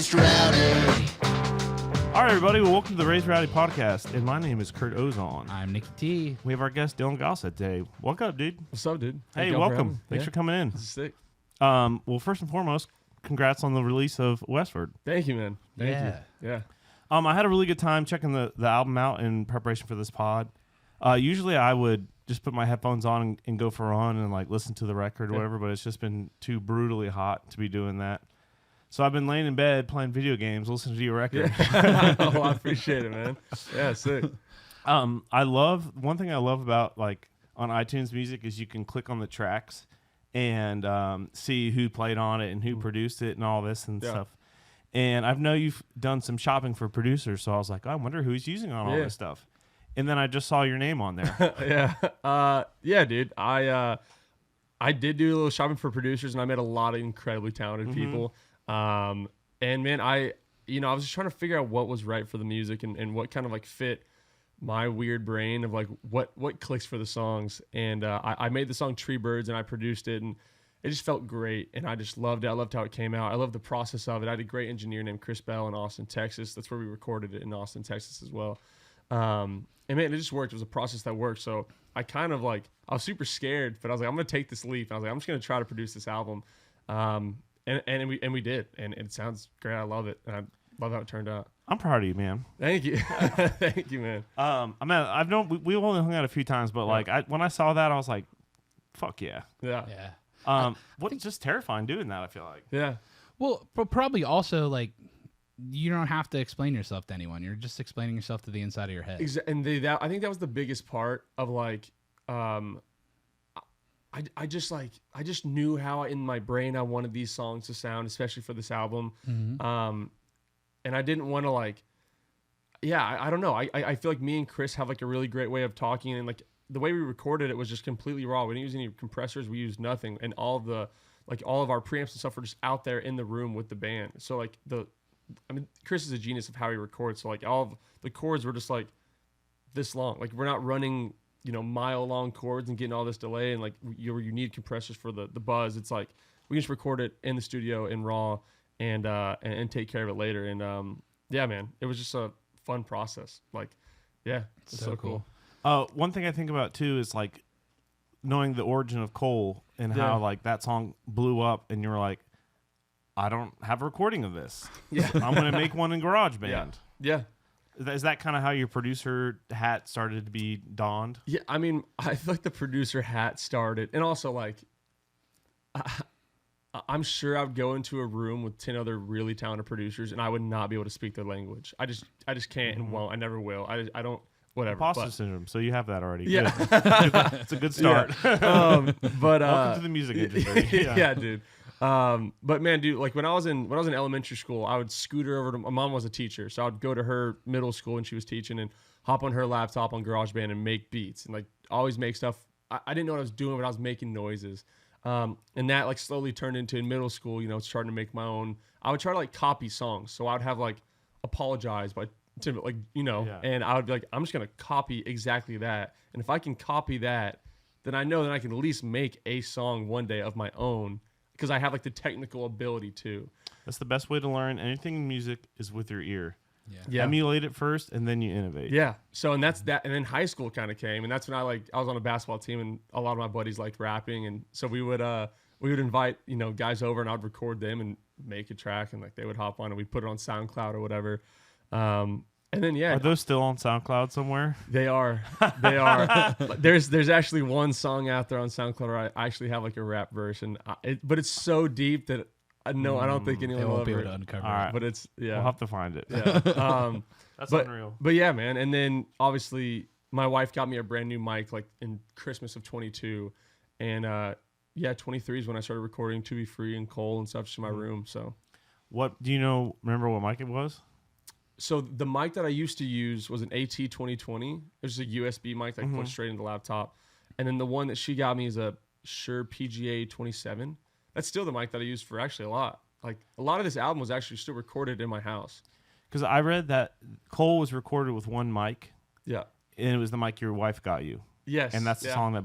Raised Rowdy. All right, everybody. Well, welcome to the Raised Rowdy Podcast, and my name is Kurt Ozan. I'm Nicky T. We have our guest, Dylan Gossett, today. Welcome up, dude. What's up, dude? Hey, welcome. Thanks for coming in. This is sick. Well, first and foremost, congrats on the release of Westward. Thank you, man. Thank you. Yeah. I had a really good time checking the album out in preparation for this pod. Usually I would just put my headphones on and go for a run and like listen to the record or whatever, but it's just been too brutally hot to be doing that. So I've been laying in bed playing video games, listening to your record. Yeah. Oh, I appreciate it, man. Yeah, sick. One thing I love about like on iTunes Music is you can click on the tracks and see who played on it and who produced it and all this and stuff. And I know you've done some shopping for producers, so I was like, I wonder who's using on all this stuff. And then I just saw your name on there. Yeah, dude. I did do a little shopping for producers, and I met a lot of incredibly talented people. And man, I was just trying to figure out what was right for the music and what kind of like fit my weird brain of like what clicks for the songs. And I made the song Tree Birds, and I produced it, and it just felt great. And I just loved it. I loved how it came out. I loved the process of it. I had a great engineer named Chris Bell in Austin, Texas. That's where we recorded it, in Austin, Texas as well. And man, it just worked. It was a process that worked. So I kind of like, I was super scared, but I was like, I'm going to take this leap. And I was like, I'm just going to try to produce this album. And we did, and it sounds great. I love it, and I love how it turned out. I'm proud of you, man. Thank you. Thank you, man. I've known we only hung out a few times, but like when I saw that, I was like, fuck yeah. Yeah. What's just terrifying doing that, I feel like. Yeah. Well, but probably also like you don't have to explain yourself to anyone. You're just explaining yourself to the inside of your head. And I think that was the biggest part of like, I just knew how in my brain I wanted these songs to sound, especially for this album. Mm-hmm. And I didn't want to like, I don't know. I feel like me and Chris have like a really great way of talking, and like the way we recorded it was just completely raw. We didn't use any compressors. We used nothing. And all of our preamps and stuff were just out there in the room with the band. So like Chris is a genius of how he records. So like all of the chords were just like this long. Like we're not running, mile long chords and getting all this delay, and like you need compressors for the buzz. It's like we can just record it in the studio in raw and take care of it later. And man, it was just a fun process. Like, yeah, it's so cool. One thing I think about too is like knowing the origin of Cole and how like that song blew up, and you were like, I don't have a recording of this. Yeah, I'm gonna make one in GarageBand. Yeah. Is that kind of how your producer hat started to be donned? Yeah, I mean, I feel like the producer hat started, and also like, I'm sure I would go into a room with 10 other really talented producers, and I would not be able to speak their language. I just can't and won't. I never will. I don't. Whatever. Imposter syndrome. So you have that already. Yeah, it's a good start. Yeah. But welcome to the music industry. Yeah, dude. But man, dude, like when I was in elementary school, I would scooter over to my mom was a teacher, so I'd go to her middle school and she was teaching, and hop on her laptop on GarageBand and make beats and like always make stuff. I didn't know what I was doing, but I was making noises. And that like slowly turned into in middle school, starting to make my own. I would try to like copy songs, so I would have like Apologize by Tim, like and I would be like, I'm just gonna copy exactly that, and if I can copy that, then I know that I can at least make a song one day of my own, because I have like the technical ability to. That's the best way to learn anything in music is with your ear. Yeah. Emulate it first, and then you innovate. Yeah. So and that's that, and then high school kind of came, and that's when I was on a basketball team, and a lot of my buddies liked rapping, and so we would invite guys over, and I'd record them and make a track, and like they would hop on, and we'd put it on SoundCloud or whatever. And then are those still on SoundCloud somewhere? They are. There's actually one song out there on SoundCloud where I actually have like a rap version, but it's so deep that I don't think anyone will be ever able to uncover it. Right. But it's we'll have to find it. Yeah. That's unreal. But yeah, man. And then obviously my wife got me a brand new mic like in Christmas of 22, and 23 is when I started recording To Be Free and Cole and stuff just in my room. So, what do you remember what mic it was? So the mic that I used to use was an AT 2020. It was just a USB mic that went straight into the laptop. And then the one that she got me is a Shure PGA 27. That's still the mic that I used for actually a lot. Like a lot of this album was actually still recorded in my house. Because I read that Cole was recorded with one mic. Yeah. And it was the mic your wife got you. Yes. And that's the song that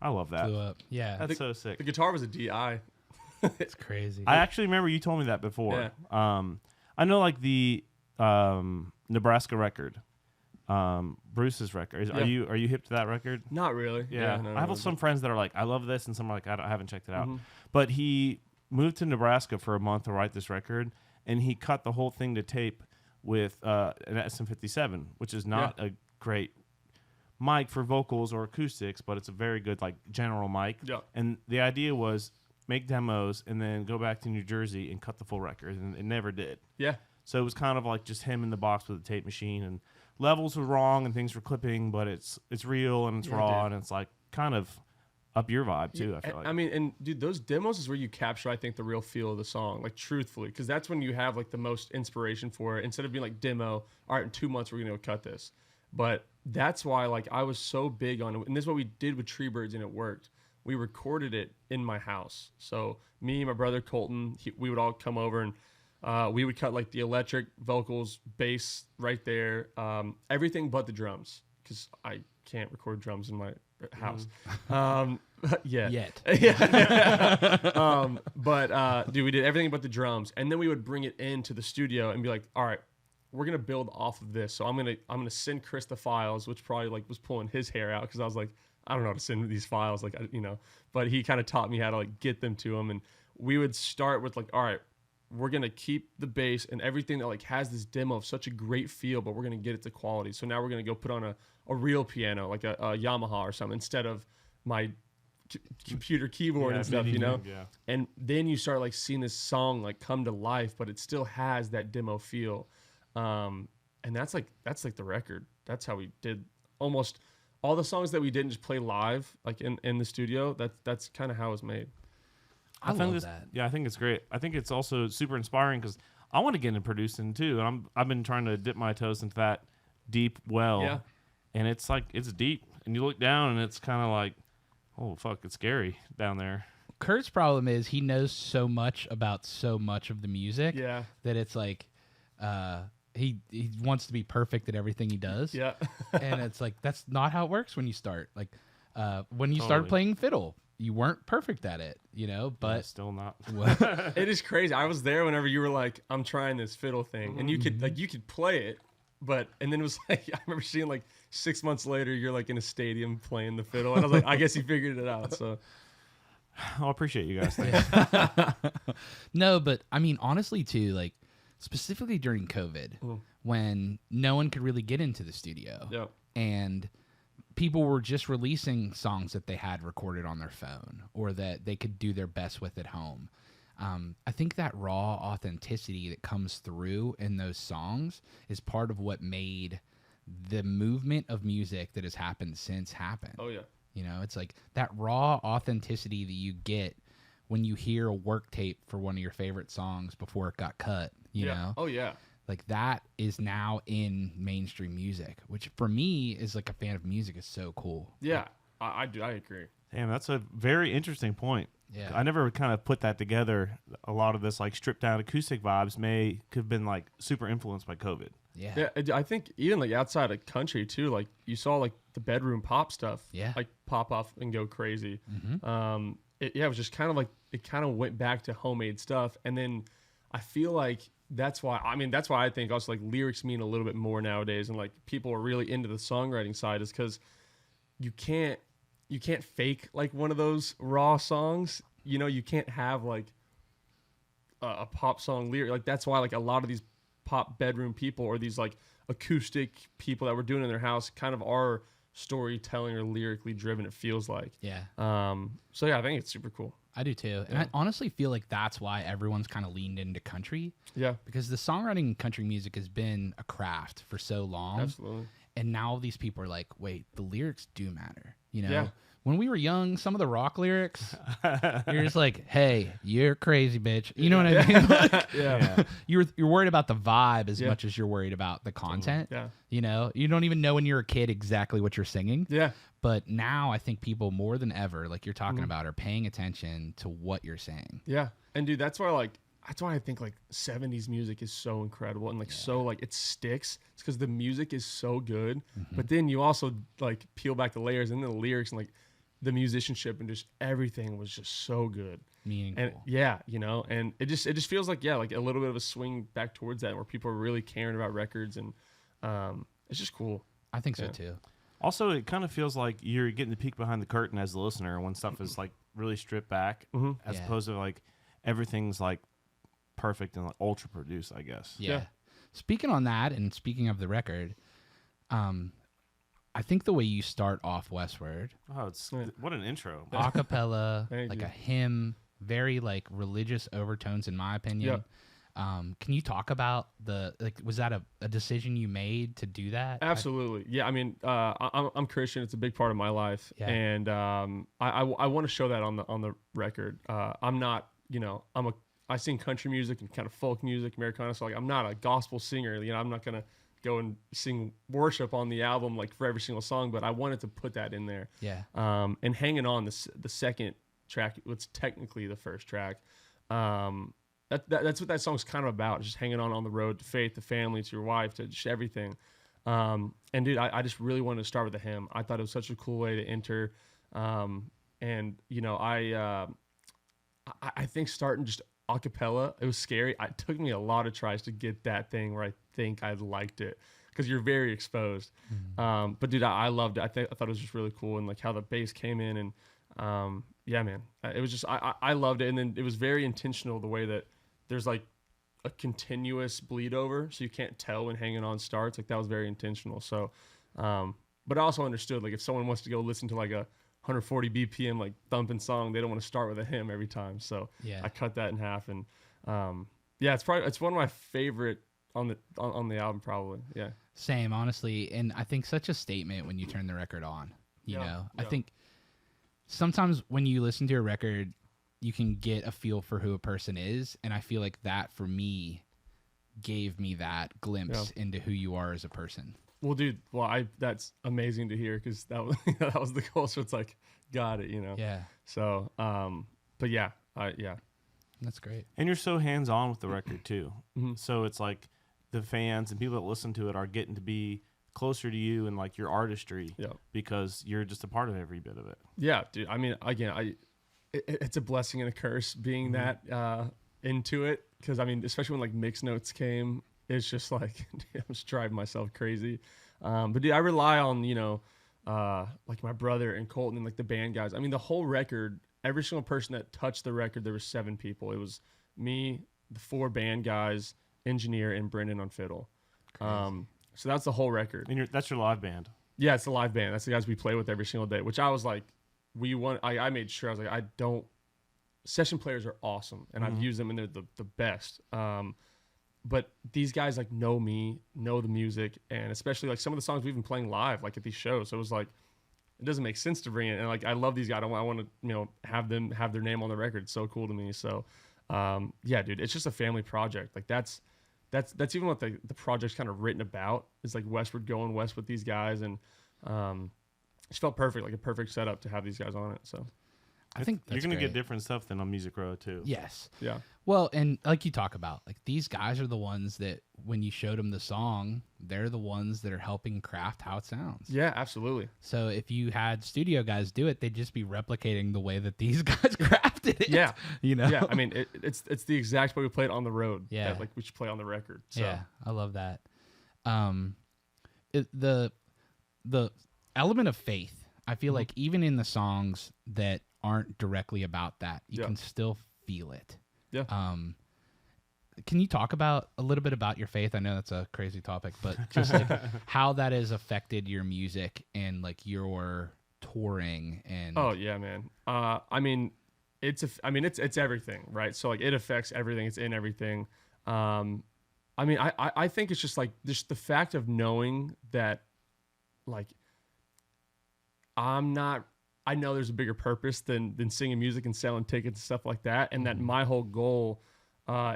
I love that. Blew up. Yeah. That's so sick. The guitar was a DI. It's crazy. I actually remember you told me that before. Yeah. I know like the Nebraska record, Bruce's record. Are you hip to that record? Not really. Yeah. No, I have some friends that are like, I love this, and some are like, I haven't checked it out. Mm-hmm. But he moved to Nebraska for a month to write this record, and he cut the whole thing to tape with an SM57, which is not a great mic for vocals or acoustics, but it's a very good like general mic. Yeah. And the idea was make demos and then go back to New Jersey and cut the full record, and it never did. Yeah. So it was kind of like just him in the box with a tape machine, and levels were wrong and things were clipping, but it's real and it's raw, and it's like kind of up your vibe too. I feel like. I mean, and dude, those demos is where you capture, I think, the real feel of the song, like truthfully, because that's when you have like the most inspiration for it. Instead of being like demo, all right, in 2 months we're gonna go cut this. But that's why like I was so big on it, and this is what we did with Tree Birds, and it worked. We recorded it in my house. So me, my brother Colton, we would all come over and we would cut like the electric, vocals, bass right there, everything but the drums, because I can't record drums in my house. Yet. Dude, we did everything but the drums, and then we would bring it into the studio and be like, all right, we're gonna build off of this. So I'm gonna send Chris the files, which probably like was pulling his hair out, because I was like, I don't know how to send these files, like, you know, but he kind of taught me how to like get them to him. And we would start with like, all right, we're going to keep the bass and everything that like has this demo of such a great feel, but we're going to get it to quality. So now we're going to go put on a real piano, like a Yamaha or something, instead of my computer keyboard and stuff, you know? Yeah. And then you start like seeing this song like come to life, but it still has that demo feel. And that's like the record. That's how we did almost all the songs that we didn't just play live, like in the studio. That's kind of how it was made. I love that. Yeah, I think it's great. I think it's also super inspiring because I want to get into producing too, and I've been trying to dip my toes into that deep well. Yeah. And it's like it's deep, and you look down, and it's kind of like, oh fuck, it's scary down there. Kurt's problem is he knows so much about so much of the music that it's like he wants to be perfect at everything he does. Yeah. And it's like that's not how it works when you start. Like when you started playing fiddle, you weren't perfect at it, you know, but Yeah, still not. It is crazy. I was there whenever you were like, I'm trying this fiddle thing, and you could play it, and then it was like, I remember seeing like 6 months later, you're like in a stadium playing the fiddle, and I was like, I guess you figured it out. So I appreciate you guys. Thanks. No, but I mean, honestly too, like specifically during COVID, when no one could really get into the studio, and people were just releasing songs that they had recorded on their phone or that they could do their best with at home. I think that raw authenticity that comes through in those songs is part of what made the movement of music that has happened since happen. Oh yeah. You know, it's like that raw authenticity that you get when you hear a work tape for one of your favorite songs before it got cut, you know? Oh yeah. Like that is now in mainstream music, which for me is like a fan of music is so cool. Yeah, I do. I agree. Damn, that's a very interesting point. Yeah. I never kind of put that together. A lot of this like stripped down acoustic vibes could have been like super influenced by COVID. Yeah. I think even like outside of country too, like you saw like the bedroom pop stuff, like pop off and go crazy. Mm-hmm. It was just kind of like it kind of went back to homemade stuff, and then I feel like that's why I think also like lyrics mean a little bit more nowadays, and like people are really into the songwriting side is because you can't fake like one of those raw songs. You know, you can't have like a pop song lyric. Like that's why like a lot of these pop bedroom people or these like acoustic people that were doing it in their house kind of are storytelling or lyrically driven, it feels like. Yeah. So yeah, I think it's super cool. I do too. And I honestly feel like that's why everyone's kind of leaned into country. Yeah. Because the songwriting in country music has been a craft for so long. Absolutely. And now these people are like, wait, the lyrics do matter. You know? Yeah. When we were young, some of the rock lyrics, you're just like, hey, you're crazy, bitch. You know what I mean? Like, Yeah. You're worried about the vibe as much as you're worried about the content. Yeah. You know, you don't even know when you're a kid exactly what you're singing. Yeah. But now I think people more than ever, like you're talking about, are paying attention to what you're saying. Yeah. And dude, that's why I think like 70s music is so incredible and like so like it sticks. It's because the music is so good. Mm-hmm. But then you also like peel back the layers and the lyrics and like the musicianship and just everything was just so good. meaningful. And and it just feels like like a little bit of a swing back towards that, where people are really caring about records, and it's just cool. I think so too. Also, it kind of feels like you're getting the peek behind the curtain as a listener when stuff is like really stripped back, as opposed to like everything's like perfect and like ultra produced, I guess. Yeah. Speaking on that, and speaking of the record, I think the way you start off Westward, what an intro, a cappella, like a hymn, very like religious overtones, in my opinion. Can you talk about was that a decision you made to do that? Absolutely. Yeah. I mean, I'm Christian. It's a big part of my life. Yeah. And I want to show that on the record. I'm not, I sing country music and kind of folk music, Americana. So like, I'm not a gospel singer. I'm not going to go and sing worship on the album, like for every single song, but I wanted to put that in there. Yeah. And Hanging On, the second track, what's technically the first track. That's what that song's kind of about. Just hanging on the road to faith, to family, to your wife, to just everything. And dude, I just really wanted to start with a hymn. I thought it was such a cool way to enter. And I think starting just a cappella, it was scary. It took me a lot of tries to get that thing where I think I liked it, because you're very exposed. But dude, I loved it. I thought it was just really cool, and like how the bass came in, and yeah, man, it was just I loved it. And then it was very intentional the way that there's like a continuous bleed over, so you can't tell when Hanging On starts. Like that was very intentional. So, but I also understood, like, if someone wants to go listen to like a 140 BPM like thumping song, they don't want to start with a hymn every time. So I cut that in half, and it's one of my favorite on the album, probably. Yeah. Same, honestly, and I think such a statement when you turn the record on. I think sometimes when you listen to a record, you can get a feel for who a person is, and I feel like that for me gave me that glimpse into who you are as a person. Well, dude, that's amazing to hear, because that was that was the goal. So it's like, got it, Yeah. So, but yeah, that's great. And you're so hands on with the record too. So it's like the fans and people that listen to it are getting to be closer to you and like your artistry, because you're just a part of every bit of it. Yeah, dude. I mean, again, it's a blessing and a curse being that into it, because I mean, especially when like mix notes came, it's just like I'm just driving myself crazy. But dude, I rely on like my brother and Colton and like the band guys. I mean, the whole record, every single person that touched the record, there was 7 people. It was me, the 4 band guys, engineer, and Brendan on fiddle. So that's the whole record. And that's your live band. Yeah, it's the live band. That's the guys we play with every single day. Which I was like, I made sure, I was like, session players are awesome, and I've used them, and they're the best. But these guys like know me, know the music, and especially like some of the songs we've been playing live, like at these shows. So it was like, it doesn't make sense to bring it. And like, I love these guys. I want to, have them have their name on the record. It's so cool to me. So, yeah, dude, it's just a family project. Like that's even what the project's kind of written about, is like Westward, going west with these guys. And, it felt perfect, like a perfect setup to have these guys on it. So I think you're going to get different stuff than on Music Row too. Yes. Yeah. Well, and like you talk about, like these guys are the ones that when you showed them the song, they're the ones that are helping craft how it sounds. Yeah, absolutely. So if you had studio guys do it, they'd just be replicating the way that these guys crafted it. Yeah. Yeah. I mean, it's the exact way we play it on the road. Yeah. That, like, we should play on the record. So. Yeah. I love that. The element of faith, I feel like even in the songs that aren't directly about that, you can still feel it. Yeah. Can you talk a little bit about your faith? I know that's a crazy topic, but just like how that has affected your music and like your touring and. Oh yeah, man. I mean, it's everything, right? So like it affects everything. It's in everything. I mean, I think it's just like just the fact of knowing that, like, I know there's a bigger purpose than singing music and selling tickets and stuff like that. And that my whole goal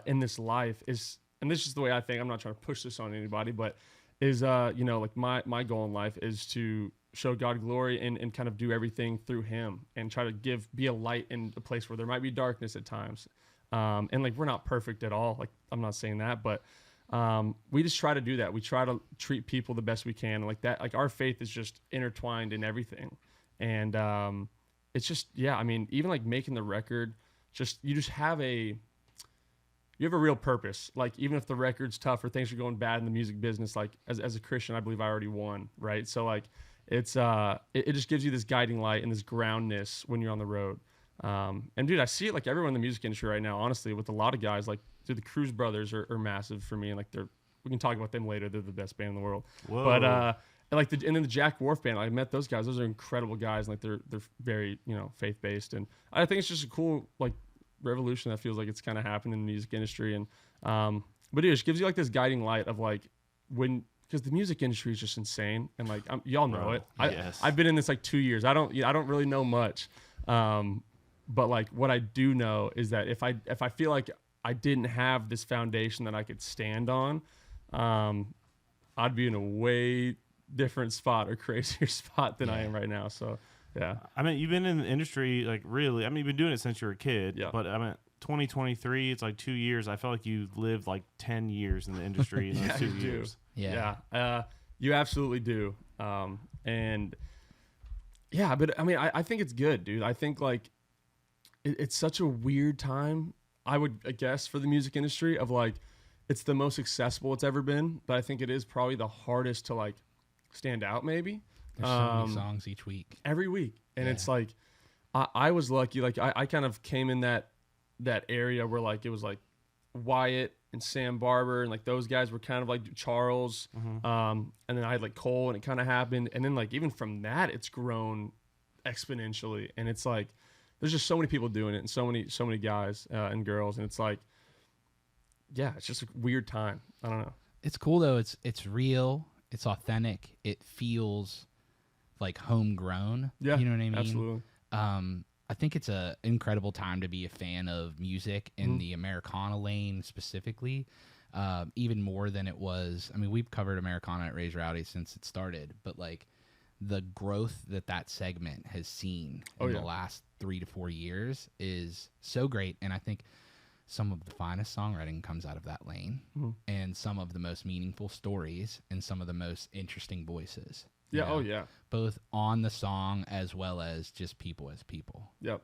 in this life is, and this is the way I think, I'm not trying to push this on anybody, but is, like my goal in life is to show God glory and kind of do everything through him and try to be a light in a place where there might be darkness at times. And like, we're not perfect at all. Like, I'm not saying that, but we just try to do that. We try to treat people the best we can. And like that, like our faith is just intertwined in everything. And it's just, yeah, I mean, even like making the record, you have a real purpose. Like even if the record's tough or things are going bad in the music business, like as a Christian, I believe I already won, right? So like it's it just gives you this guiding light and this groundness when you're on the road. And dude, I see it like everyone in the music industry right now, honestly, with a lot of guys. Like dude, the Cruz brothers are massive for me, and like we can talk about them later. They're the best band in the world. Whoa. But and then the Jack Wharf band, I met those guys. Those are incredible guys. Like they're very, faith based, and I think it's just a cool like revolution that feels like it's kind of happened in the music industry. And but dude, it just gives you like this guiding light of like because the music industry is just insane, and like y'all know it. I've been in this like 2 years. I don't really know much, but like what I do know is that if I feel like I didn't have this foundation that I could stand on, I'd be in a way different spot or crazier spot than I am right now. So yeah. I mean, you've been in the industry like really. I mean, you've been doing it since you were a kid. Yeah. But I mean, 2023, it's like 2 years. I feel like you lived like 10 years in the industry in those 2 years. Yeah. You absolutely do. And yeah, but I mean, I think it's good, dude. I think like it's such a weird time, I guess, for the music industry of like, it's the most accessible it's ever been, but I think it is probably the hardest to like stand out maybe. There's so many songs each week. Every week. And it's like, I was lucky. Like I kind of came in that area where like, it was like Wyatt and Sam Barber and like those guys were kind of like Charles. And then I had like Cole, and it kind of happened. And then like, even from that, it's grown exponentially. And it's like, there's just so many people doing it, and so many guys and girls. And it's like, yeah, it's just a weird time. I don't know. It's cool though. It's real. It's authentic. It feels like homegrown. Yeah, you know what I mean? Absolutely. I think it's an incredible time to be a fan of music in the Americana lane specifically, even more than it was. I mean, we've covered Americana at Raised Rowdy since it started, but like the growth that segment has seen in the last 3 to 4 years is so great. And I think some of the finest songwriting comes out of that lane, and some of the most meaningful stories and some of the most interesting voices. Yeah. Oh yeah. Both on the song as well as just people as people. Yep.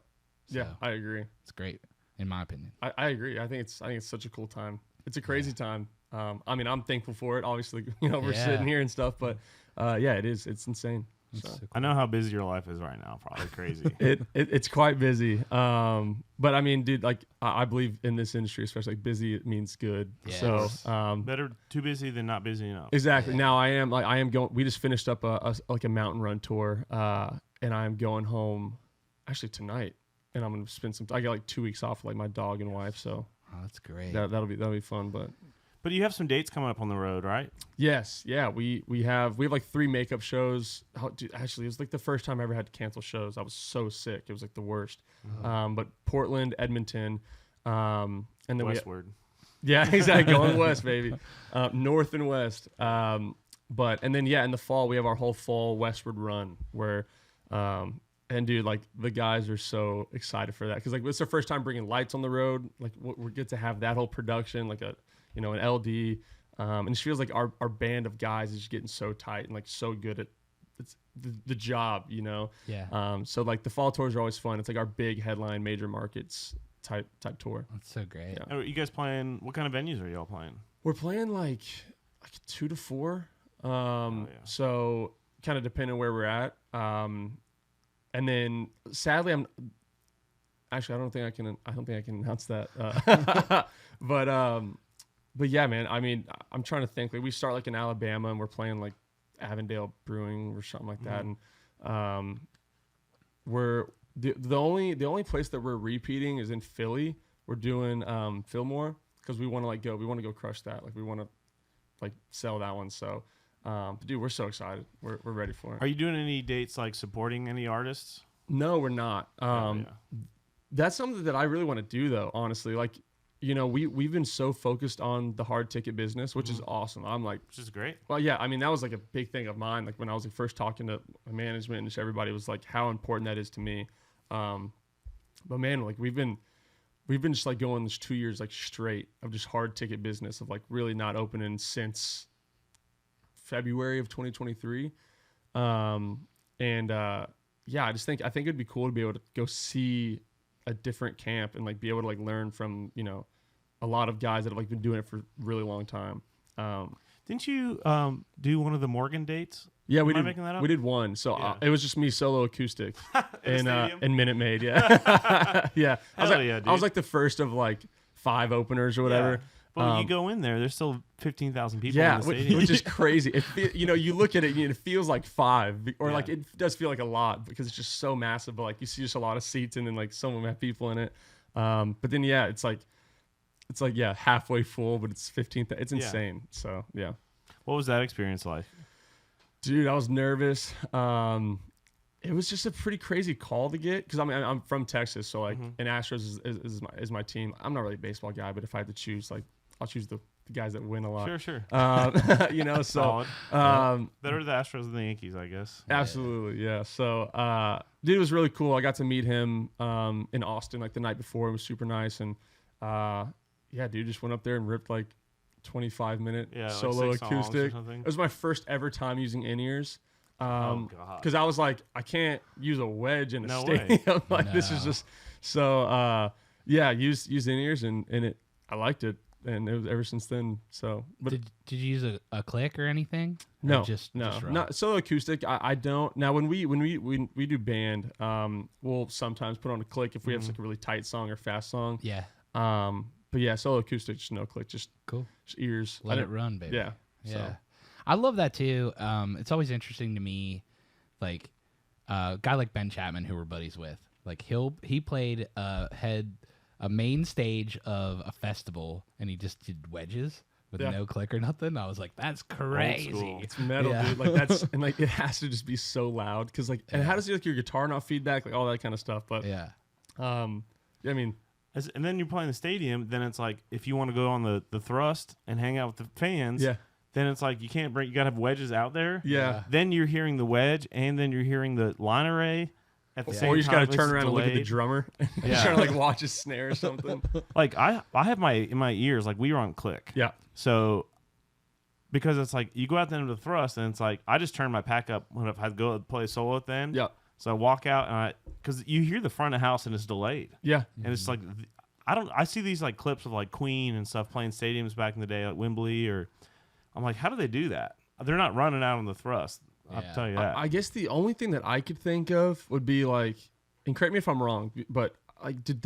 So, yeah, I agree. It's great, in my opinion. I agree. I think it's such a cool time. It's a crazy time. I mean, I'm thankful for it. Obviously, we're sitting here and stuff, but yeah, it is. It's insane. So cool. I know how busy your life is right now. Probably crazy. It's quite busy. But I mean, dude, like I believe in this industry, especially like busy, it means good. Yes. So better too busy than not busy enough. Exactly. Yeah. Now I am going. We just finished up a mountain run tour, and I'm going home actually tonight, and I'm gonna spend some. I got like 2 weeks off with like my dog and wife, so that's great. That'll be fun, But you have some dates coming up on the road, right? Yes. Yeah. We have like 3 makeup shows. Dude, actually, it was like the first time I ever had to cancel shows. I was so sick. It was like the worst. But Portland, Edmonton, and then Westward. Yeah, exactly. Going west, baby. North and west. And then in the fall we have our whole fall westward run where, and dude, like the guys are so excited for that because like it's their first time bringing lights on the road. Like we get to have that whole production, like an LD, and it feels like our band of guys is just getting so tight and like so good at the job, Yeah. So like the fall tours are always fun. It's like our big headline major markets type tour. That's so great. Yeah. Are you guys playing? What kind of venues are y'all playing? We're playing like 2 to 4. So kind of depending on where we're at. And then sadly I don't think I can announce that. But yeah, man, I mean, I'm trying to think. Like we start like in Alabama and we're playing like Avondale Brewing or something like that. And we're the only place that we're repeating is in Philly. We're doing Fillmore because we want to go crush that. Like we want to like sell that one. So dude, we're so excited. We're ready for it. Are you doing any dates like supporting any artists? No, we're not. That's something that I really want to do though, honestly. Like, we've been so focused on the hard ticket business, which is awesome. I'm like, which is great. Well, yeah, I mean, that was like a big thing of mine. Like when I was like first talking to my management and just everybody was like how important that is to me. But man, like we've been just like going this 2 years like straight of just hard ticket business of like really not opening since February of 2023. Yeah, I think it'd be cool to be able to go see a different camp and like be able to like learn from, you know, a lot of guys that have like been doing it for a really long time. Didn't you do one of the Morgan dates? Yeah, we Am I did. making that up? We did one. So Yeah. it was just me solo acoustic in Minute Maid. Yeah, yeah. Dude. I was like the first of like 5 openers or whatever. Yeah. Well, you go in there, there's still 15,000 people Yeah, in the stadium. which is crazy. You know, you look at it, and it feels like 5, or Yeah. like it does feel like a lot because it's just so massive. But like you see just a lot of seats, and then like some of them have people in it. But then yeah, it's like halfway full, but it's 15th. It's insane. So yeah. What was that experience like? Dude, I was nervous. It was just a pretty crazy call to get because I mean I'm from Texas, so like and Astros is my team. I'm not really a baseball guy, but if I had to choose, like I'll choose the guys that win a lot. Sure. You know, so better the Astros than the Yankees, I guess. absolutely, yeah. So dude, it was really cool. I got to meet him in Austin like the night before. It was super nice, and yeah, dude, just went up there and ripped like 25-minute solo like 6 songs or acoustic. something. It was my first ever time using in-ears. Oh God. Because I was like, I can't use a wedge in a No stadium. Like this is No. just so. Yeah, use in-ears and I liked it, and it was ever since then. So, but Did you use a click or anything? Or no, just no, raw? not solo acoustic. I don't. Now when we do band, we'll sometimes put on a click if we have like a really tight song or fast song. Yeah, But yeah, solo acoustic, just no click, just cool. just ears. Let it run, baby. Yeah, Yeah. so. I love that too. It's always interesting to me, like a guy like Ben Chapman, who we're buddies with. Like he played a main stage of a festival, and he just did wedges with no click or nothing. I was like, that's crazy. school. It's metal, dude. Like that's and like it has to just be so loud because like and how does like your guitar not feedback, like all that kind of stuff. But Yeah. I mean, And then you play in the stadium, then it's like if you want to go on the thrust and hang out with the fans, then it's like you gotta have wedges out there. yeah. Then you're hearing the wedge and then you're hearing the line array at the same Or you just time. gotta turn It's around and look at the delayed. drummer. Yeah. Trying to like watch his snare or something. Like I have in my ears, like we were on click. Yeah. So because it's like you go out there into the thrust and it's like I just turn my pack up when I go play a solo then. Yeah. So I walk out and because you hear the front of house and it's delayed. Yeah. And it's like I see these like clips of like Queen and stuff playing stadiums back in the day, like Wembley, or I'm like, how do they do that? They're not running out on the thrust. I'll Yeah. tell you that. I guess the only thing that I could think of would be like, and correct me if I'm wrong, but like, did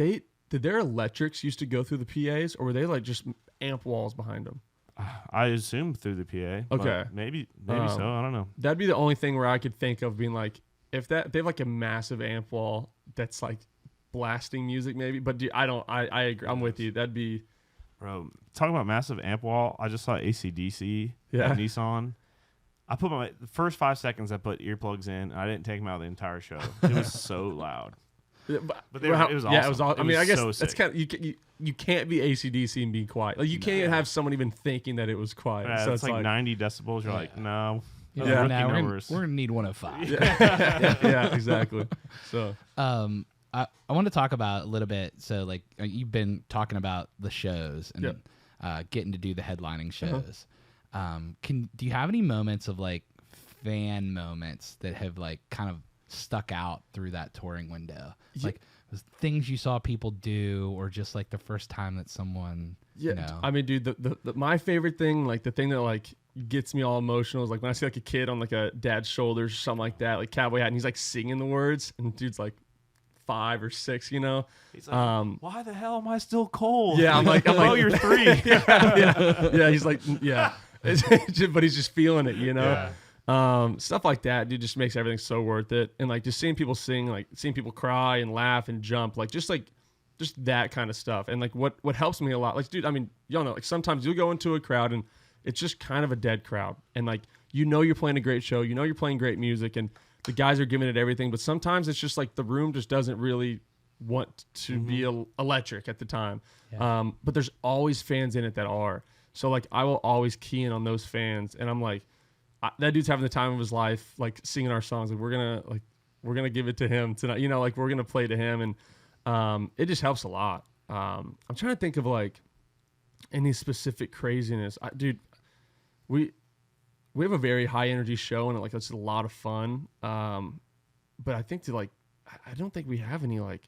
their electrics used to go through the PAs, or were they like just amp walls behind them? I assume through the PA. but Okay. maybe so. I don't know. That'd be the only thing where I could think of being like, if they have like a massive amp wall that's like blasting music, maybe. But I agree. I'm with you. That'd be. Bro, talking about massive amp wall, I just saw AC/DC at Nissan. I put the first 5 seconds I put earplugs in. And I didn't take them out the entire show. It was so loud. But it was awesome. Yeah, it was awesome. I mean, I guess so that's sick. kind of you can't be AC/DC and be quiet. Like you can't have someone even thinking that it was quiet. Yeah, so it's like 90 decibels. You're like, no. Yeah, Rookie now we're numbers. gonna need 105. yeah, exactly. So I want to talk about a little bit. So, like, you've been talking about the shows and getting to do the headlining shows. Do you have any moments of like fan moments that have like kind of stuck out through that touring window? Like things you saw people do, or just like the first time that someone, you know? I mean, dude, the my favorite thing, like the thing that like gets me all emotional is like when I see like a kid on like a dad's shoulders or something like that, like cowboy hat, and he's like singing the words, and dude's like 5 or 6, you know. He's like, why the hell am I still cold? Yeah, I'm like, oh, you're 3. yeah. He's like, yeah, but he's just feeling it, you know. Stuff like that, dude, just makes everything so worth it. And like just seeing people sing, like seeing people cry and laugh and jump, like just that kind of stuff. And like what helps me a lot, like, dude, I mean, y'all know, like sometimes you'll go into a crowd and it's just kind of a dead crowd, and like you're playing a great show, you're playing great music, and the guys are giving it everything, but sometimes it's just like the room just doesn't really want to be electric at the time. But there's always fans in it that are. So like I will always key in on those fans, and I'm like, that dude's having the time of his life, like singing our songs. Like we're gonna give it to him tonight. You know, like we're gonna play to him, and it just helps a lot. I'm trying to think of like any specific craziness, dude. We have a very high energy show, and like it's a lot of fun. But I think I don't think we have any like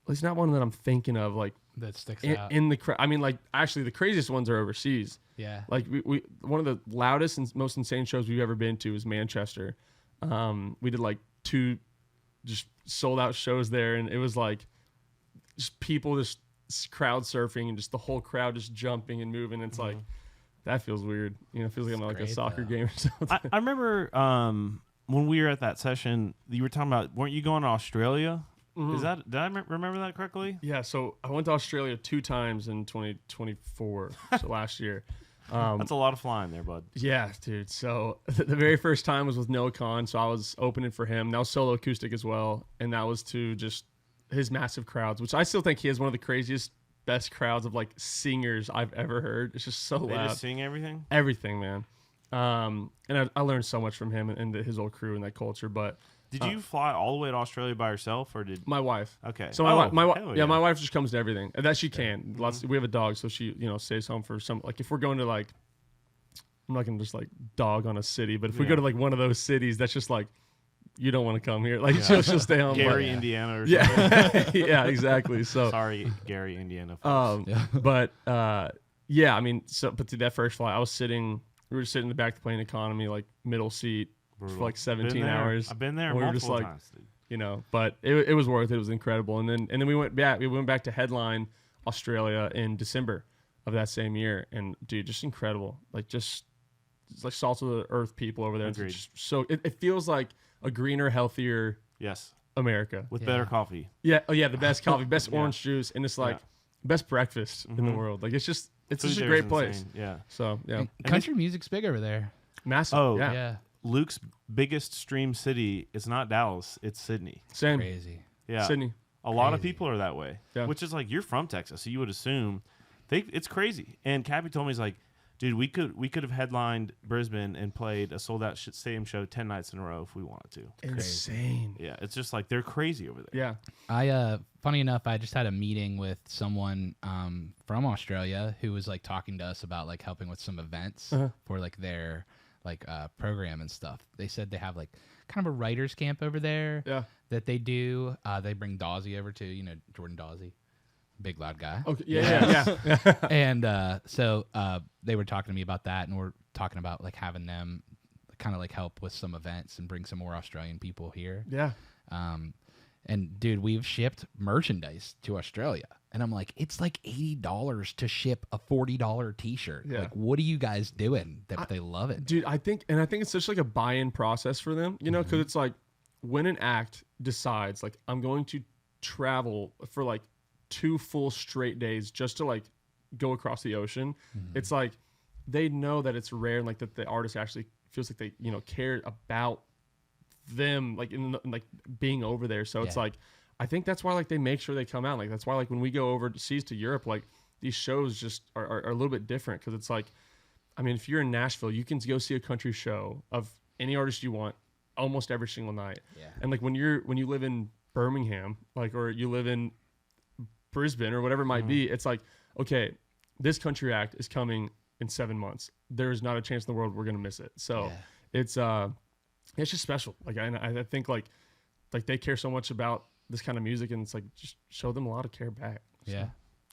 least not one that I'm thinking of, like that sticks out in the crowd. I mean, like actually the craziest ones are overseas. Yeah. Like we one of the loudest and most insane shows we've ever been to is Manchester. We did like 2 just sold out shows there, and it was like just people just crowd surfing and just the whole crowd just jumping and moving. It's like that feels weird. You know, it feels like I'm like a soccer game or something. I remember when we were at that session, you were talking about, weren't you going to Australia? Is that, did I remember that correctly? Yeah, so I went to Australia 2 times in 2024, so last year. That's a lot of flying there, bud. Yeah, dude. So the very first time was with Noah Khan, so I was opening for him. That was solo acoustic as well, and that was to just his massive crowds, which I still think he has one of the craziest, best crowds of like singers I've ever heard. It's just so loud. They just sing everything? Everything, man. And I learned so much from him and his old crew and that culture. But did you fly all the way to Australia by yourself, or did my wife? Okay. So my wife just comes to everything, and that she can. We have a dog, so she stays home for some. Like if we're going to like, I'm not gonna just like dog on a city, but if we go to like one of those cities, that's just like, you don't want to come here. Like she'll stay home. Gary, but, Indiana, or something. Yeah, exactly. So sorry, Gary, Indiana. But yeah, I mean, but to that first flight, we were sitting in the back of the plane economy, like middle seat. Brutal. For like 17 hours. I've been there we multiple were just times. Like, but it was worth it. It was incredible. And then we went back. We went back to headline Australia in December of that same year. And dude, just incredible. Like just like salt of the earth people over there. Agreed. It's just so it feels like a greener, healthier America with better coffee. Yeah. Oh yeah, the best coffee, best orange juice, and it's like best breakfast in the world. Like it's just a great place. Yeah. So yeah. And country music's big over there. Massive. Oh yeah. Luke's biggest stream city is not Dallas, it's Sydney. Same. Crazy. Yeah. Sydney. A lot of people are that way. Yeah. Which is like, you're from Texas, so you would assume it's crazy. And Cappy told me, he's like, dude, we could have headlined Brisbane and played a sold out stadium show 10 nights in a row if we wanted to. Insane. Yeah, it's just like they're crazy over there. Yeah. Funny enough, I just had a meeting with someone from Australia who was like talking to us about like helping with some events for like their like program and stuff. They said they have like kind of a writer's camp over there that they do. They bring Dawsey over too, Jordan Dawsey, big loud guy. Okay. Yeah. And so they were talking to me about that, and we're talking about like having them kind of like help with some events and bring some more Australian people here. Yeah. And dude, we've shipped merchandise to Australia, and I'm like, it's like $80 to ship a $40 T-shirt. Yeah. Like, what are you guys doing that they love it, dude? I think it's such like a buy-in process for them, because it's like when an act decides like I'm going to travel for like 2 full straight days just to like go across the ocean. It's like they know that it's rare and like that the artist actually feels like they care about them like in like being over there. So it's like I think that's why like they make sure they come out. Like that's why like when we go overseas to Europe, like these shows just are a little bit different, because it's like, I mean, if you're in Nashville, you can go see a country show of any artist you want almost every single night. And like when you live in Birmingham, like, or you live in Brisbane or whatever it might be, it's like, okay, this country act is coming in 7 months. There's not a chance in the world we're gonna miss it. So it's just special. Like I think like they care so much about this kind of music, and it's like just show them a lot of care back. So. Yeah.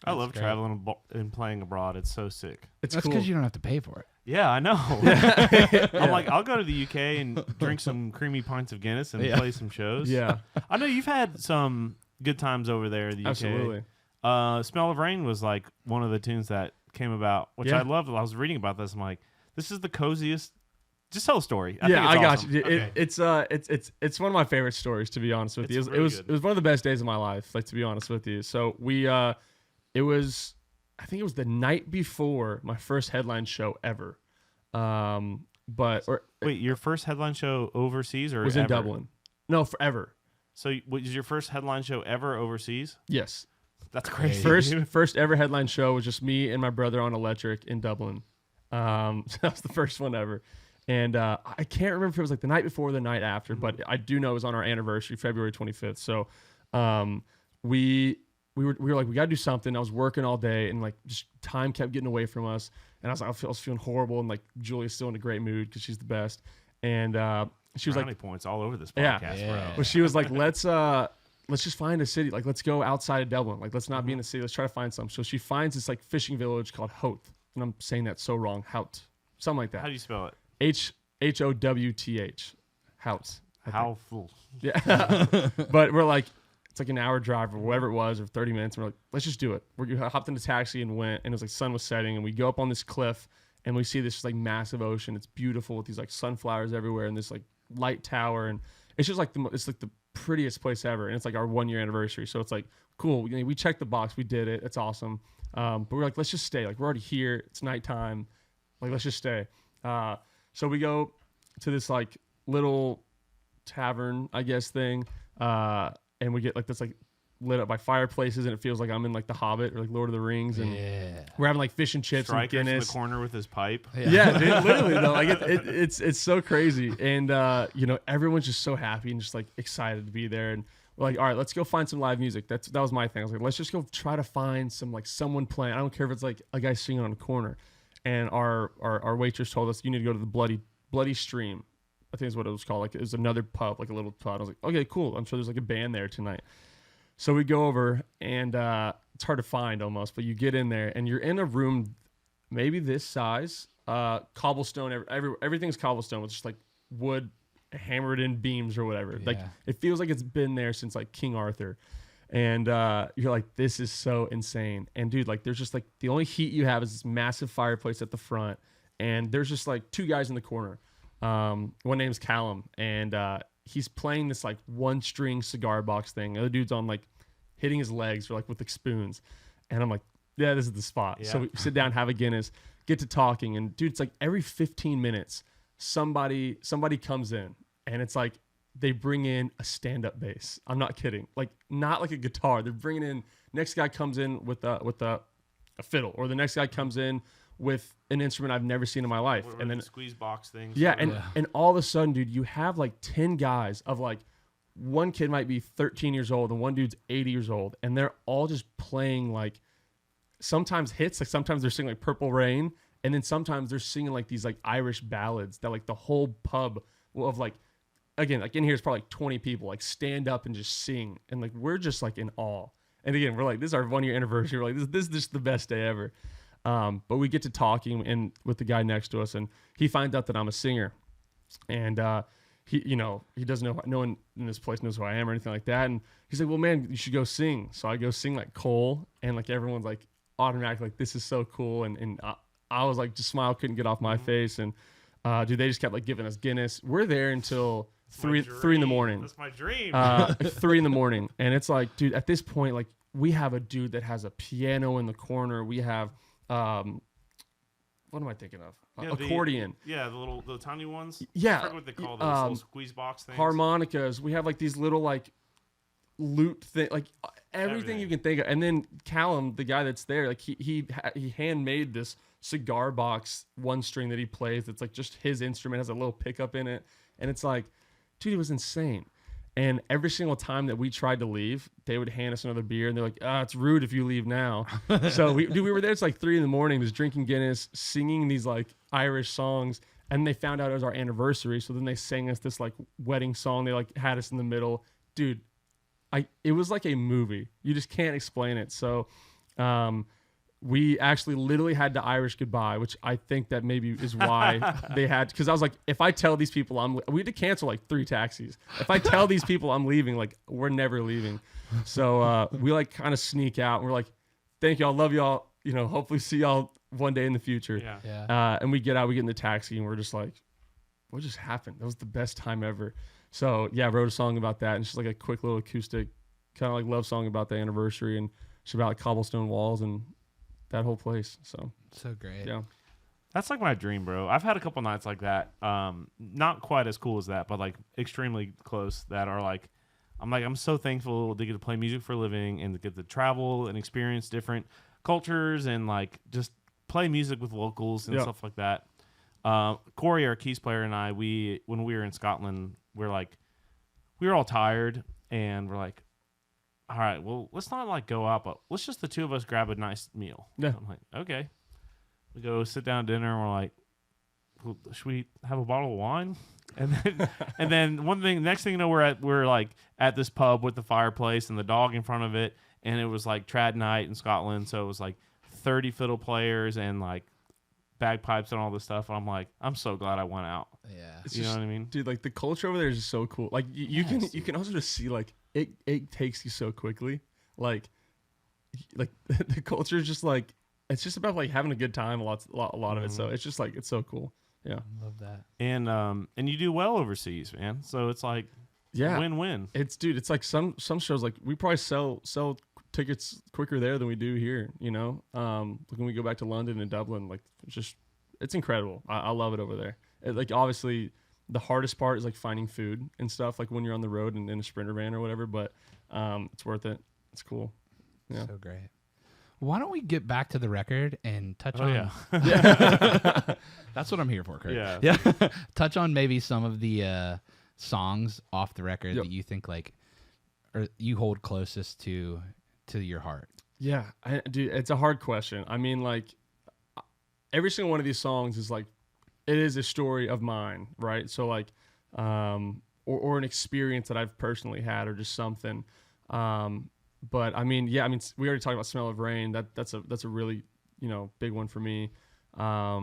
I love traveling and playing abroad. It's so sick. That's because you don't have to pay for it. Yeah, I know. I'm like, I'll go to the UK and drink some creamy pints of Guinness and play some shows. Yeah. I know you've had some good times over there in the UK. Absolutely. Smell of Rain was like one of the tunes that came about, which I loved. I was reading about this. I'm like, this is the coziest. Just tell a story. I got you. Okay. It's one of my favorite stories, to be honest with you. It was one of the best days of my life, like, to be honest with you. So I think it was the night before my first headline show ever. Wait, your first headline show overseas or was ever? in Dublin? No, forever. So was your first headline show ever overseas? Yes. That's crazy. First ever headline show was just me and my brother on electric in Dublin. So that was the first one ever. And I can't remember if it was like the night before or the night after, but I do know it was on our anniversary, February 25th. So we were like, we got to do something. I was working all day, and like just time kept getting away from us. And I was like, I was feeling horrible. And like Julia's still in a great mood because she's the best. And she was Brownie like, points all over this podcast, bro. Well, she was like, let's let's just find a city. Like, let's go outside of Dublin. Like, let's not be in the city. Let's try to find some. So she finds this like fishing village called Howth. And I'm saying that so wrong. Howth. Something like that. How do you spell it? Howth. Howth. How full. Yeah. But we're like, it's like an hour drive or whatever it was, or 30 minutes. And we're like, let's just do it. We hopped in a taxi and went, and it was like sun was setting, and we go up on this cliff, and we see this like massive ocean. It's beautiful with these like sunflowers everywhere, and this like light tower, and it's just like the prettiest place ever. And it's like our 1 year anniversary, so it's like cool. We checked the box, we did it. It's awesome. But we're like, let's just stay. Like, we're already here. It's nighttime. Like, let's just stay. So we go to this like little tavern, I guess, thing. And we get like this like lit up by fireplaces, and it feels like I'm in like The Hobbit or like Lord of the Rings, and we're having like fish and chips Striker's and Guinness in the corner with his pipe. Yeah, dude, literally though, like it's so crazy, and everyone's just so happy and just like excited to be there, and we're like, all right, let's go find some live music. That was my thing. I was like, let's just go try to find some like someone playing. I don't care if it's like a guy singing on a corner, and our waitress told us you need to go to the Bloody Stream. I think is what it was called. Like, it was another pub, like a little pub. I was like, okay, cool. I'm sure there's like a band there tonight. So we go over, and it's hard to find almost, but you get in there, and you're in a room maybe this size, cobblestone. Everything's cobblestone with just like wood hammered in beams or whatever. Like, it feels like it's been there since like King Arthur. And you're like, this is so insane. And dude, like, there's just like the only heat you have is this massive fireplace at the front, and there's just like two guys in the corner. One name's Callum, and he's playing this like one string cigar box thing. The other dude's on like hitting his legs or like with like spoons, and I'm like, yeah, this is the spot. So we sit down, have a Guinness, get to talking, and dude, it's like every 15 minutes somebody comes in, and it's like they bring in a stand-up bass. I'm not kidding. Like, not like a guitar. They're bringing in, next guy comes in with a fiddle, or the next guy comes in with an instrument I've never seen in my life. What, and then squeeze box things. Yeah, and all of a sudden, dude, you have like 10 guys of like, one kid might be 13 years old and one dude's 80 years old, and they're all just playing like sometimes hits, like sometimes they're singing like Purple Rain, and then sometimes they're singing like these like Irish ballads that like the whole pub of like, again, like in here is probably like 20 people like stand up and just sing, and like we're just like in awe. And again, we're like, this is our 1 year anniversary. We're like, this is just the best day ever. But we get to talking and with the guy next to us, and he finds out that I'm a singer, and he doesn't know, no one in this place knows who I am or anything like that. And he's like, well, man, you should go sing. So I go sing like Cole, and like everyone's like automatically like, this is so cool. And I was like, just smile couldn't get off my face. And dude, they just kept like giving us Guinness. We're there until three in the morning. That's my dream. Like 3 in the morning, and it's like, dude, at this point, like, we have a dude that has a piano in the corner. We have what am I thinking of? Accordion. The tiny ones. Yeah. I forget what they call those little squeeze box things. Harmonicas. We have like these little like lute thing, like everything you can think of. And then Callum, the guy that's there, like he handmade this cigar box one string that he plays. It's like just his instrument, has a little pickup in it, and it's like, dude, it was insane. And every single time that we tried to leave, they would hand us another beer, and they're like, it's rude if you leave now. So we were there. It's like 3 in the morning, just drinking Guinness, singing these like Irish songs. And they found out it was our anniversary. So then they sang us this like wedding song. They like had us in the middle. Dude, it was like a movie. You just can't explain it. So we actually literally had to Irish goodbye, which I think that maybe is why they had, because I was like, if I tell these people we had to cancel like 3 taxis. If I tell these people I'm leaving, like, we're never leaving. So we like kind of sneak out, and we're like, thank y'all, love y'all, hopefully see y'all one day in the future. And we get out, we get in the taxi, and we're just like, what just happened? That was the best time ever. So yeah, I wrote a song about that, and it's just like a quick little acoustic kind of like love song about the anniversary, and it's about like cobblestone walls and that whole place. So great. Yeah, that's like my dream, bro. I've had a couple nights like that, not quite as cool as that, but like extremely close, that are like, I'm so thankful to get to play music for a living and to get to travel and experience different cultures and like just play music with locals and stuff like that. Corey, our keys player, and I, when we were in Scotland, we were all tired, and we're like, all right, well, let's not like go out, but let's just the two of us grab a nice meal. Yeah. I'm like, okay. We go sit down at dinner, and we're like, well, should we have a bottle of wine? And then next thing you know, we're like at this pub with the fireplace and the dog in front of it, and it was like trad night in Scotland, so it was like 30 fiddle players and like bagpipes and all this stuff. And I'm like, I'm so glad I went out. Yeah, you know what I mean, dude? Like the culture over there is just so cool. Like you can also just see like it takes you so quickly. Like the culture is just like, it's just about like having a good time. A lot of it. So it's just like, it's so cool. Yeah, I love that. And you do well overseas, man. So it's like, win-win. It's like some shows, like we probably sell tickets quicker there than we do here. You know, like when we go back to London and Dublin, like it's incredible. I love it over there. Like obviously the hardest part is like finding food and stuff, like when you're on the road and in a Sprinter van or whatever. But it's worth it. It's cool. Yeah. So great. Why don't we get back to the record and touch on? Yeah. That's what I'm here for, Kurt. Yeah. Touch on maybe some of the songs off the record that you think like, or you hold closest to your heart. Yeah, dude, it's a hard question. I mean, like every single one of these songs is like, it is a story of mine, right? So like, or an experience that I've personally had, or just something. But I mean, we already talked about "Smell of Rain." That's a really, big one for me. I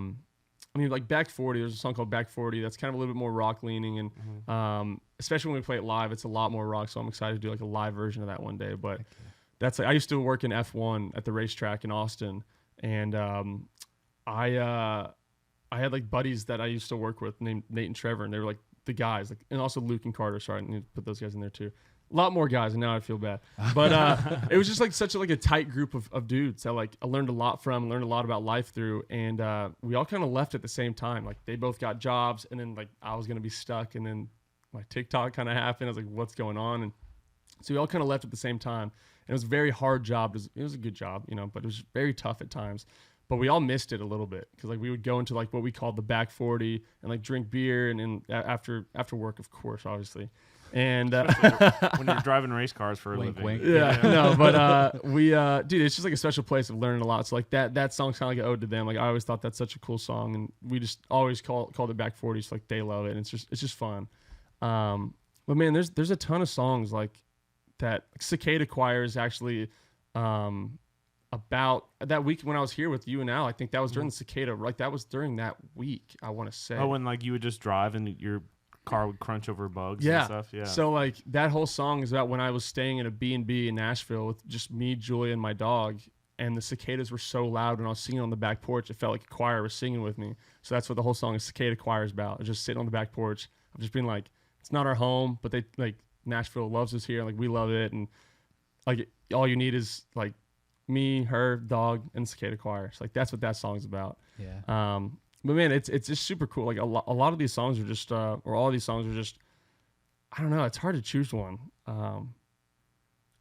mean, like Back 40. There's a song called Back 40 that's kind of a little bit more rock leaning, and especially when we play it live, it's a lot more rock. So I'm excited to do like a live version of that one day. But that's like, I used to work in F1 at the racetrack in Austin, and I had like buddies that I used to work with named Nate and Trevor, and they were like the guys, like, and also Luke and Carter. Sorry, I need to put those guys in there too. A lot more guys, and now I feel bad. But it was just like such a tight group of dudes that like I learned a lot from, learned a lot about life through, and we all kind of left at the same time. Like they both got jobs, and then like I was gonna be stuck, and then my TikTok kind of happened. I was like, what's going on? And so we all kind of left at the same time. And it was a very hard job. It was a good job, but it was very tough at times. But we all missed it a little bit because like we would go into like what we called the Back 40 and like drink beer and after work, of course, obviously. And when you're driving race cars for a living. Wink. Yeah, no, but we dude, it's just like a special place of learning a lot. So like that song's kind of like an ode to them. Like I always thought that's such a cool song, and we just always called it Back 40. So like they love it, and it's just fun. But man, there's a ton of songs like that. Cicada Choir is actually about that week when I was here with you and Al. I think that was during the Cicada. Like that was during that week, I want to say. Oh, when like you would just drive and your car would crunch over bugs and stuff. Yeah. So like that whole song is about when I was staying in a B&B in Nashville with just me, Julia, and my dog, and the cicadas were so loud when I was singing on the back porch, it felt like a choir was singing with me. So that's what the whole song is Cicada Choir is about. It's just sitting on the back porch. I'm just being like, it's not our home, but they like Nashville loves us here. Like we love it. And like all you need is like me, her, dog, and Cicada Choir. So like that's what that song's about. Yeah. But man, it's just super cool. Like a lot of these songs are just, or all of these songs are just, I don't know. It's hard to choose one.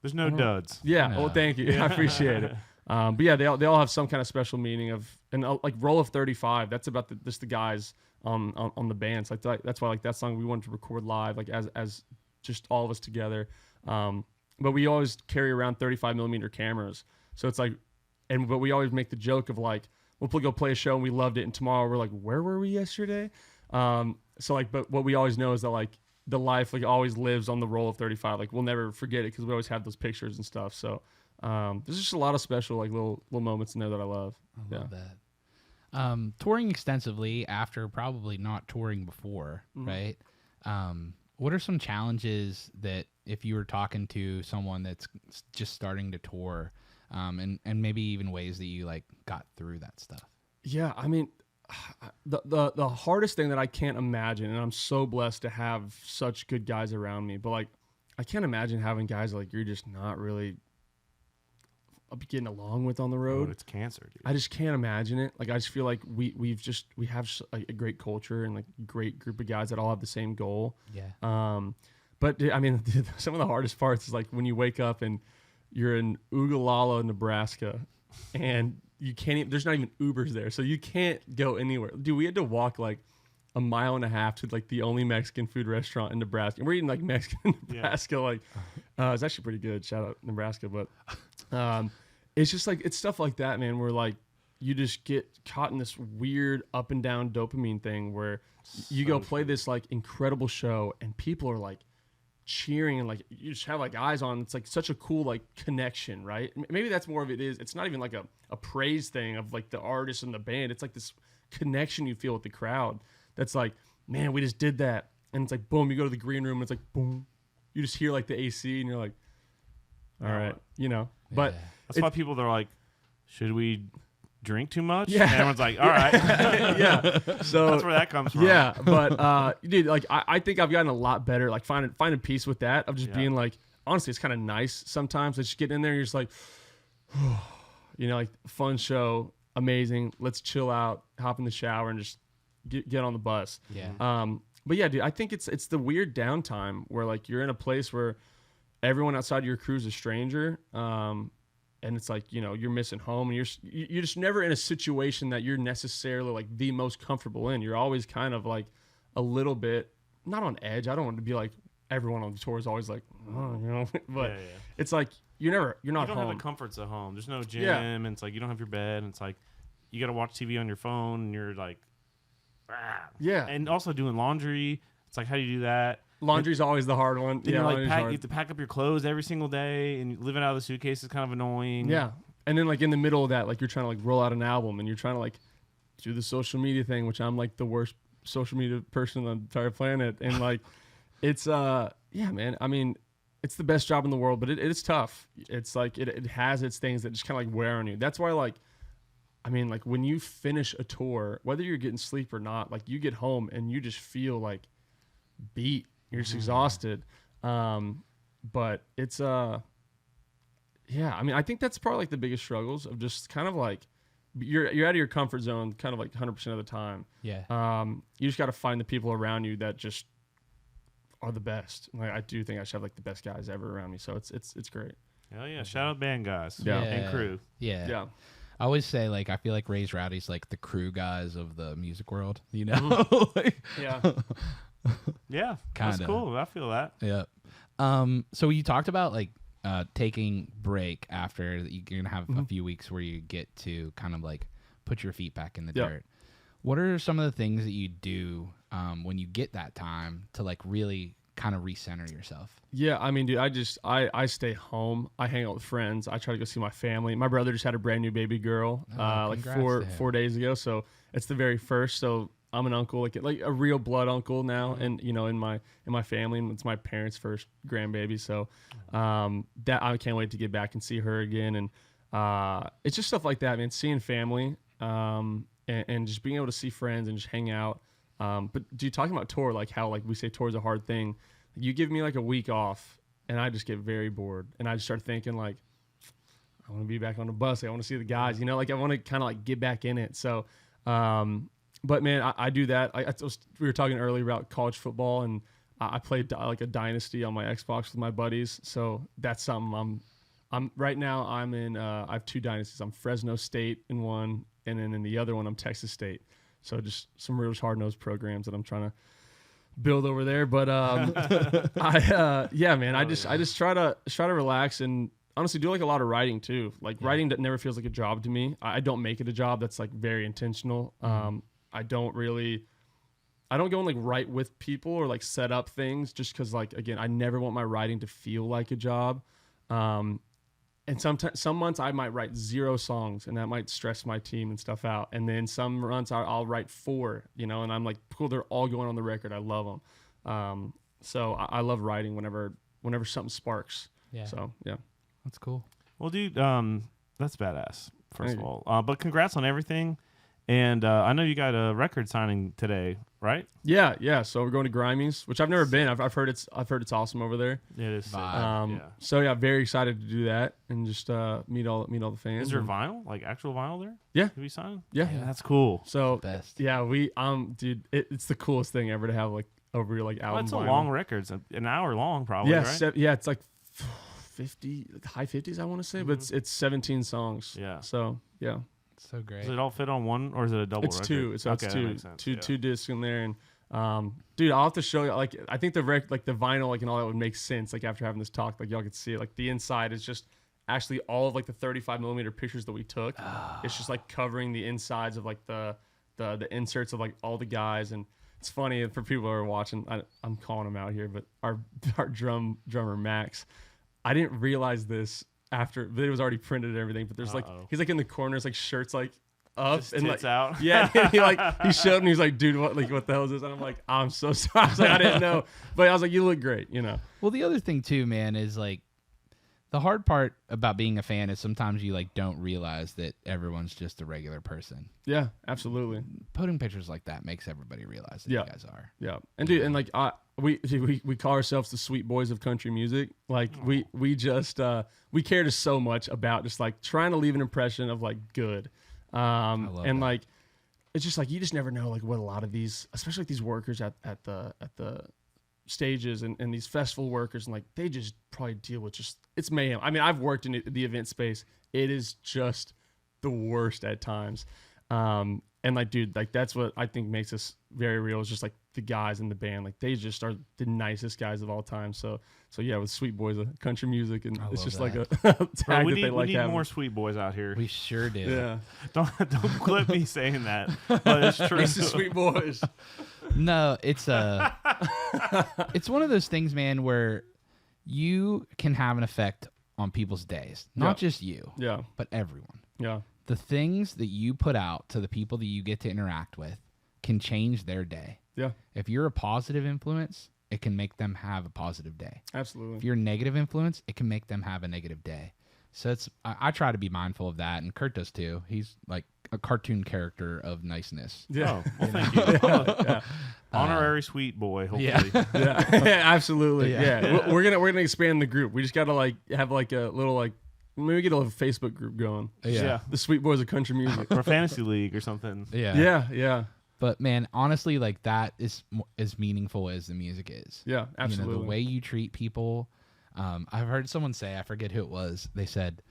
There's no duds. Yeah. No. Well, thank you. I appreciate it. But yeah, they all have some kind of special meaning of, and like Roll of 35. That's about just the guys on the bands. Like that's why like that song we wanted to record live, like as just all of us together. But we always carry around 35mm cameras. So it's like, but we always make the joke of like, we'll go play a show and we loved it, and tomorrow we're like, where were we yesterday? So like, but what we always know is that like the life like always lives on the Roll of 35. Like we'll never forget it because we always have those pictures and stuff. So there's just a lot of special like little moments in there that I love. I love that. Touring extensively after probably not touring before, right? What are some challenges that if you were talking to someone that's just starting to tour, and maybe even ways that you like got through that stuff? Yeah, I mean, the hardest thing that I can't imagine, and I'm so blessed to have such good guys around me, but like I can't imagine having guys like you're just not really getting along with on the road. Oh, it's cancer, dude. I just can't imagine it. Like I just feel like we have a great culture and like great group of guys that all have the same goal. Yeah. But I mean, some of the hardest parts is like when you wake up and you're in Ogallala, Nebraska, and you can't even, there's not even Ubers there, so you can't go anywhere. Dude, we had to walk like a mile and a half to like the only Mexican food restaurant in Nebraska. And we're eating like Mexican in Nebraska. Like it's actually pretty good. Shout out Nebraska. But it's just like, it's stuff like that, man. We're like, you just get caught in this weird up and down dopamine thing where you go play this like incredible show and people are like cheering and like you just have like eyes on. It's like such a cool like connection, right? Maybe that's more of it is. It's not even like a praise thing of like the artist and the band. It's like this connection you feel with the crowd. That's like, man, we just did that. And it's like, boom, you go to the green room and it's like, boom. You just hear like the AC and you're like, all right, you know. But that's why people are like, should we drink too much? Yeah. And everyone's like, all right. Yeah. So that's where that comes from. Yeah. But dude, like I think I've gotten a lot better, like finding peace with that of just being like, honestly, it's kind of nice sometimes. Let's just get in there and you're just like, you know, like fun show, amazing. Let's chill out, hop in the shower and just get on the bus. Yeah. But yeah, dude, I think it's the weird downtime where like you're in a place where everyone outside your crew is a stranger. And it's like, you know, you're missing home and you're just never in a situation that you're necessarily like the most comfortable in. You're always kind of like a little bit, not on edge. I don't want to be like everyone on the tour is always like, oh, you know, but it's like, you're not you don't home. have the comforts of home. There's no gym. Yeah. And it's like, you don't have your bed. And it's like, you got to watch TV on your phone and you're like, yeah. And also doing laundry. It's like, how do you do that? Laundry's always the hard one. Yeah, like laundry's you hard. have to pack up your clothes every single day, and living out of the suitcase is kind of annoying. Yeah. And then like in the middle of that, like you're trying to like roll out an album and you're trying to like do the social media thing, which I'm like the worst social media person on the entire planet. And like, it's, yeah, man. I mean, it's the best job in the world, but it's tough. It's like, it has its things that just kind of like wear on you. That's why like, I mean, like when you finish a tour, whether you're getting sleep or not, like you get home and you just feel like beat. You're just exhausted. But it's, yeah, I mean, I think that's probably like the biggest struggles of just kind of like, you're out of your comfort zone kind of like 100% of the time. Yeah. You just got to find the people around you that just are the best. Like, I do think I should have like the best guys ever around me. So it's great. Hell yeah. Shout out band guys. Yeah. And crew. Yeah. Yeah. I always say, like, I feel like Raised Rowdy's like the crew guys of the music world, you know? Like, Yeah. Yeah. Kinda. That's cool. I feel that. yeah. So you talked about like taking break after you're gonna have a few weeks where you get to kind of like put your feet back in the dirt. What are some of the things that you do when you get that time to like really kind of recenter yourself? Yeah, I mean, dude, I stay home. I hang out with friends. I try to go see my family. My brother just had a brand new baby girl like four days ago, so it's the very first. So I'm an uncle, like a real blood uncle now, and you know, in my family, and it's my parents' first grandbaby. So that I can't wait to get back and see her again, and it's just stuff like that, man. Seeing family, and just being able to see friends and just hang out. But dude, talking about tour, like how like we say tour is a hard thing. You give me like a week off, and I just get very bored, and I just start thinking like, I want to be back on the bus. I want to see the guys, you know, like I want to kind of like get back in it. So. But man, I do that. We were talking earlier about college football, and I played like a dynasty on my Xbox with my buddies. So that's something I'm right now. I'm in. I have two dynasties. I'm Fresno State in one, and then in the other one, I'm Texas State. So just some real hard-nosed programs that I'm trying to build over there. But yeah, man, I just try to relax and honestly do like a lot of writing too. Like writing that never feels like a job to me. I don't make it a job. That's like very intentional. I don't go and like write with people or like set up things just because like, again, I never want my writing to feel like a job. And sometimes some months I might write 0 songs and that might stress my team and stuff out. And then some months I'll write 4, you know, and I'm like, cool, they're all going on the record. I love them. So I love writing whenever something sparks. Yeah. So yeah. That's cool. Well, dude, that's badass, first of all. But congrats on everything. And I know you got a record signing today, right? Yeah. So we're going to Grimey's, which I've never been. I've heard it's awesome over there. It is. So yeah, very excited to do that and just meet all the fans. Is there vinyl, like actual vinyl there? Yeah. To be signed? Yeah, that's cool. So Best. yeah, dude, it's the coolest thing ever to have like over your like album. Well, it's a vinyl. long record, it's an hour long, probably. Yeah, right? it's like 50, high 50s, I want to say, but it's 17 songs. Yeah. So yeah. So great. Does it all fit on one, or is it a double? It's record? two. So okay, it's that two. makes sense. Two discs in there, and dude, I'll have to show you. Like, I think the vinyl, like, and all that would make sense. Like after having this talk, like y'all could see it. Like the inside is just actually all of like the 35mm pictures that we took. It's just like covering the insides of like the inserts of like all the guys. And it's funny for people who are watching, I'm calling him out here, but our drummer Max, I didn't realize this after the video was already printed and everything, but there's like, he's like in the corners, like shirts like up just and tits like out. Yeah, he showed me, he's like, dude, what the hell is this? And I'm like, I'm so sorry. I was like, I didn't know, but I was like, you look great, you know. Well, the other thing too, man, is like the hard part about being a fan is sometimes you like don't realize that everyone's just a regular person. Yeah, absolutely. Putting pictures like that makes everybody realize that you guys are. Yeah, and dude, and like we call ourselves the sweet boys of country music. Like we just we care just so much about just like trying to leave an impression of like good. And that. Like it's just like you just never know like what a lot of these, especially like these workers at the stages and these festival workers, and like they just probably deal with just, it's mayhem. I mean, I've worked in the event space. It is just the worst at times. And like, dude, like that's what I think makes us very real. Is just like the guys in the band, like they just are the nicest guys of all time. So yeah, with Sweet Boys of country music, and it's just like a tag we that they like need having. More Sweet Boys out here. We sure do. Yeah, don't clip me saying that, but it's true. It's the Sweet Boys. No, it's it's one of those things, man, where you can have an effect on people's days, not just you, but everyone. Yeah. The things that you put out to the people that you get to interact with can change their day. Yeah. If you're a positive influence, it can make them have a positive day. Absolutely. If you're a negative influence, it can make them have a negative day. So it's I try to be mindful of that, and Kurt does too. He's like a cartoon character of niceness. Yeah. Oh, well, thank you. Honorary sweet boy, hopefully. Yeah. Absolutely. Yeah. We're gonna expand the group. We just gotta like have like a little like, maybe get a little Facebook group going. Yeah. The Sweet Boys of country music. Or fantasy league or something. Yeah. But man, honestly, like that is as meaningful as the music is. Yeah, absolutely. You know, the way you treat people. I've heard someone say, I forget who it was, they said,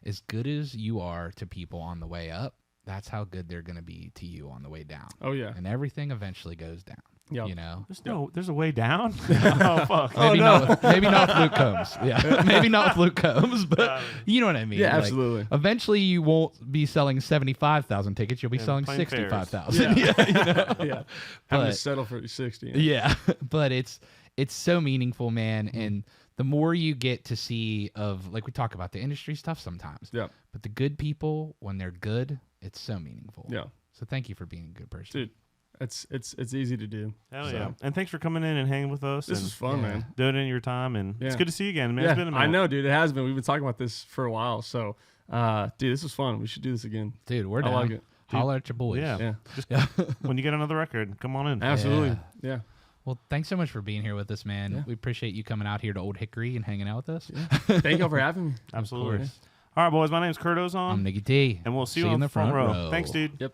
as good as you are to people on the way up, that's how good they're going to be to you on the way down. Oh, yeah. And everything eventually goes down. Yeah. You know? There's a way down? Oh, fuck. Maybe not with Luke Combs. Yeah. Maybe not with Luke Combs, but you know what I mean. Yeah, like, absolutely. Eventually you won't be selling 75,000 tickets. You'll be selling 65,000. Yeah. You know? Yeah. Having to settle for 60. Yeah. But it's so meaningful, man. And the more you get to see of, like we talk about the industry stuff sometimes. Yeah. But the good people, when they're good, it's so meaningful. Yeah. So thank you for being a good person. Dude, it's easy to do. Hell yeah. And thanks for coming in and hanging with us. This is fun, man. Doing it in your time. And it's good to see you again, man. Yeah, It's been a minute. I know, dude. It has been. We've been talking about this for a while. So, dude, this was fun. We should do this again. Dude, we're down. I like it. Holler at your boys. Yeah. Just when you get another record, come on in. Absolutely. Yeah. Well, thanks so much for being here with us, man. Yeah. We appreciate you coming out here to Old Hickory and hanging out with us. Yeah. Thank you for having me. Absolutely. All right, boys. My name's Kurt Ozan. I'm Nicky T. And we'll see you on the front row. Thanks, dude. Yep.